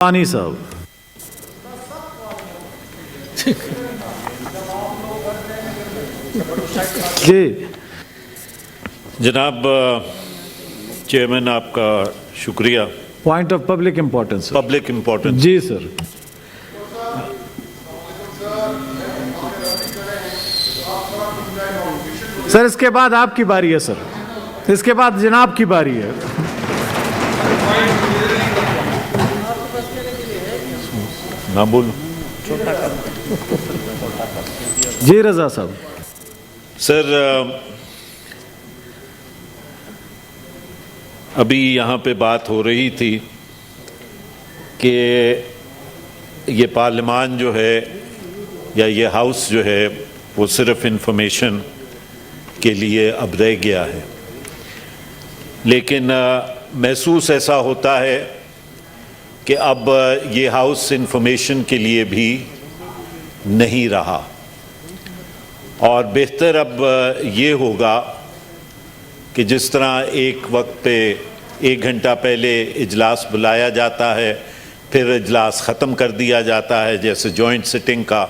پانی صاحب جی جناب چیئرمین، آپ کا شکریہ. Point of public importance. Public importance. جی سر. سر اس کے بعد آپ کی باری ہے. سر اس کے بعد جناب کی باری ہے. نہ بولو. جی رضا صاحب. سر ابھی یہاں پہ بات ہو رہی تھی کہ یہ پارلیمان جو ہے یا یہ ہاؤس جو ہے وہ صرف انفارمیشن کے لیے اب رہ گیا ہے، لیکن محسوس ایسا ہوتا ہے کہ اب یہ ہاؤس انفارمیشن کے لیے بھی نہیں رہا، اور بہتر اب یہ ہوگا کہ جس طرح ایک وقت پہ 1 گھنٹہ پہلے اجلاس بلایا جاتا ہے پھر اجلاس ختم کر دیا جاتا ہے جیسے جوائنٹ سٹنگ کا،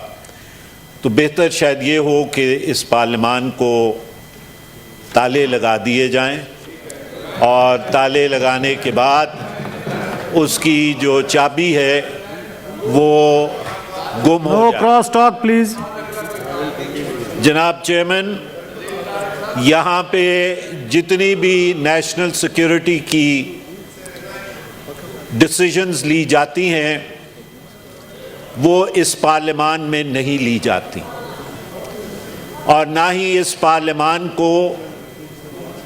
تو بہتر شاید یہ ہو کہ اس پارلیمان کو تالے لگا دیے جائیں، اور تالے لگانے کے بعد اس کی جو چابی ہے وہ گم ہو نو جائے. Cross talk please. جناب چیئرمین، یہاں پہ جتنی بھی نیشنل سیکیورٹی کی ڈیسیژنز لی جاتی ہیں وہ اس پارلیمان میں نہیں لی جاتی، اور نہ ہی اس پارلیمان کو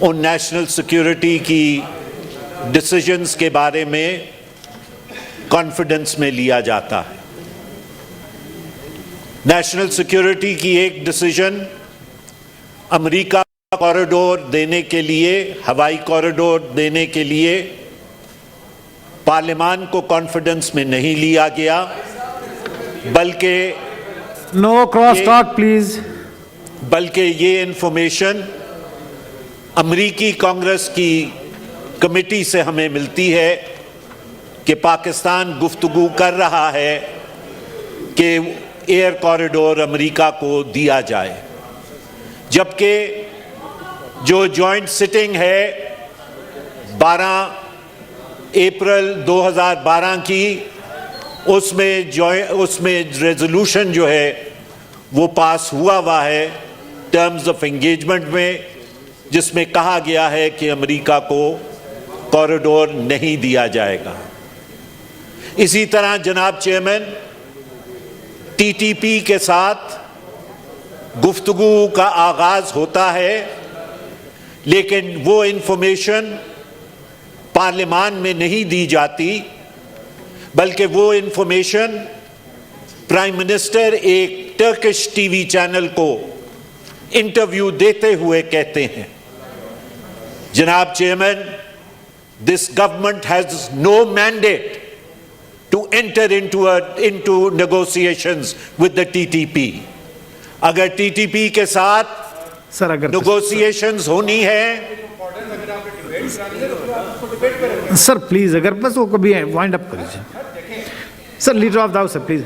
ان نیشنل سیکیورٹی کی ڈیسیژنز کے بارے میں کانفیڈنس میں لیا جاتا ہے. نیشنل سیکیورٹی کی ایک ڈیسیژن امریکہ کوریڈور دینے کے لیے، ہوائی کوریڈور دینے کے لیے پارلیمان کو کانفیڈنس میں نہیں لیا گیا، بلکہ نو کراس ٹاک پلیز. بلکہ یہ انفارمیشن امریکی کانگریس کی کمیٹی سے ہمیں ملتی ہے کہ پاکستان گفتگو کر رہا ہے کہ ایئر کوریڈور امریکہ کو دیا جائے، جبکہ جو جوائنٹ سٹنگ ہے 12 اپریل 2012 کی، اس میں ریزولوشن جو ہے وہ پاس ہوا ہے ٹرمز آف انگیجمنٹ میں، جس میں کہا گیا ہے کہ امریکہ کو کوریڈور نہیں دیا جائے گا. اسی طرح جناب چیئرمین، ٹی ٹی پی کے ساتھ گفتگو کا آغاز ہوتا ہے، لیکن وہ انفارمیشن پارلیمان میں نہیں دی جاتی، بلکہ وہ انفارمیشن پرائم منسٹر ایک ٹرکش ٹی وی چینل کو انٹرویو دیتے ہوئے کہتے ہیں. جناب chairman, this government has no mandate to enter into negotiations with the TTP. اگر ٹی ٹی پی کے ساتھ سر اگر نیگوسیشنز ہونی ہے، سر پلیز اگر بس وہ کبھی وائنڈ اپ کر لیجیے. Sir leader of the house please.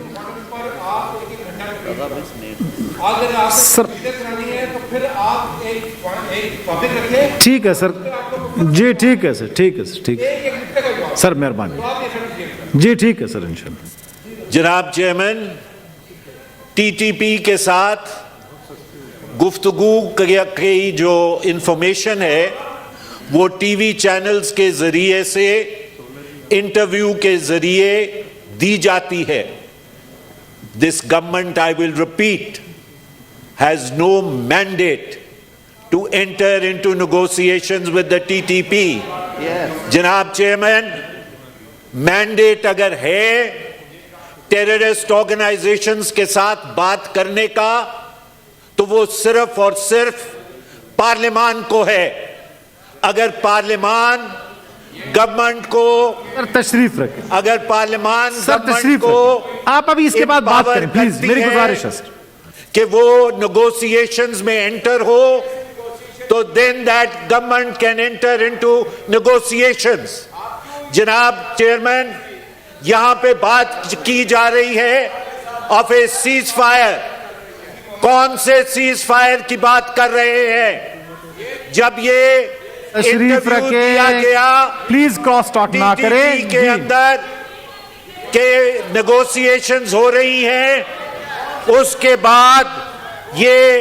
Sir ٹھیک ہے سر. جی ٹھیک ہے سر. ٹھیک ہے سر. ٹھیک ہے سر. مہربانی. جی ٹھیک ہے سر انشاءاللہ. جناب چیئرمین، ٹی ٹی پی کے ساتھ گفتگو کی جو انفارمیشن ہے وہ ٹی وی چینلز کے ذریعے سے، انٹرویو کے ذریعے دی جاتی ہے. This government, I will repeat, has no mandate to enter into negotiations with the TTP. جناب چیئرمین، مینڈیٹ اگر ہے ٹیررسٹ آرگنائزیشنز کے ساتھ بات کرنے کا تو وہ صرف اور صرف پارلیمان کو ہے. اگر پارلیمان گورنمنٹ کو تشریف رکھیں، اگر پارلیمان سر تشریف کو آپ ابھی اس کے بعد بات کریں پلیز، میری گزارش ہے سر کہ وہ نیگوسیشنز میں انٹر ہو، تو then that government can enter into negotiations. جناب چیئرمین، یہاں پہ بات کی جا رہی ہے آف اے سیز فائر. کون سے سیز فائر کی بات کر رہے ہیں؟ جب یہ تشریف انٹرویو دیا رکھے گیا پلیز کراس ٹاک نہ کرے. PTT کے اندر کہ نیگوسیشنز ہو رہی ہیں، اس کے بعد یہ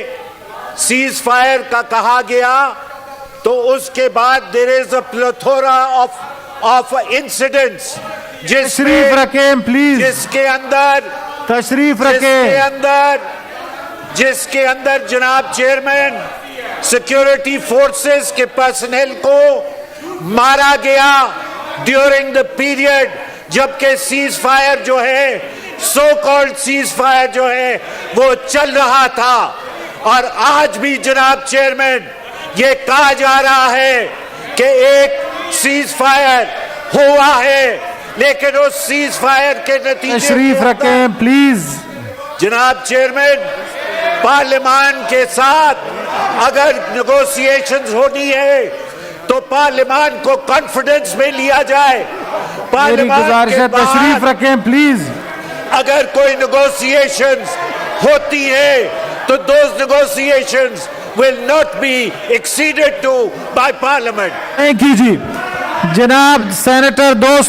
سیز فائر کا کہا گیا، تو اس کے بعد دیر از اے پلیتھورا آف انسیڈنٹس تشریف رکھیں پلیز. جس کے اندر تشریف رکھیں. جس کے اندر جناب چیئرمین سیکیورٹی فورسز کے پرسنل کو مارا گیا ڈیورنگ دا پیریڈ جبکہ سیز فائر جو ہے، سو کالڈ سیز فائر جو ہے، وہ چل رہا تھا. اور آج بھی جناب چیئرمین یہ کہا جا رہا ہے کہ ایک سیز فائر ہوا ہے، لیکن اس سیز فائر کے نتیجے تشریف رکھیں پلیز. جناب چیئرمین، پارلیمان کے ساتھ اگر نیگوسیشنز ہونی ہے تو پارلیمان کو کانفیڈنس میں لیا جائے. میری پارلیمان گزارش کے ہے تشریف بعد رکھیں پلیز. اگر کوئی نیگوسیشنز ہوتی ہے تو those negotiations will not be acceded to by Parliament. نہیں کیجیے جناب سینیٹر دوست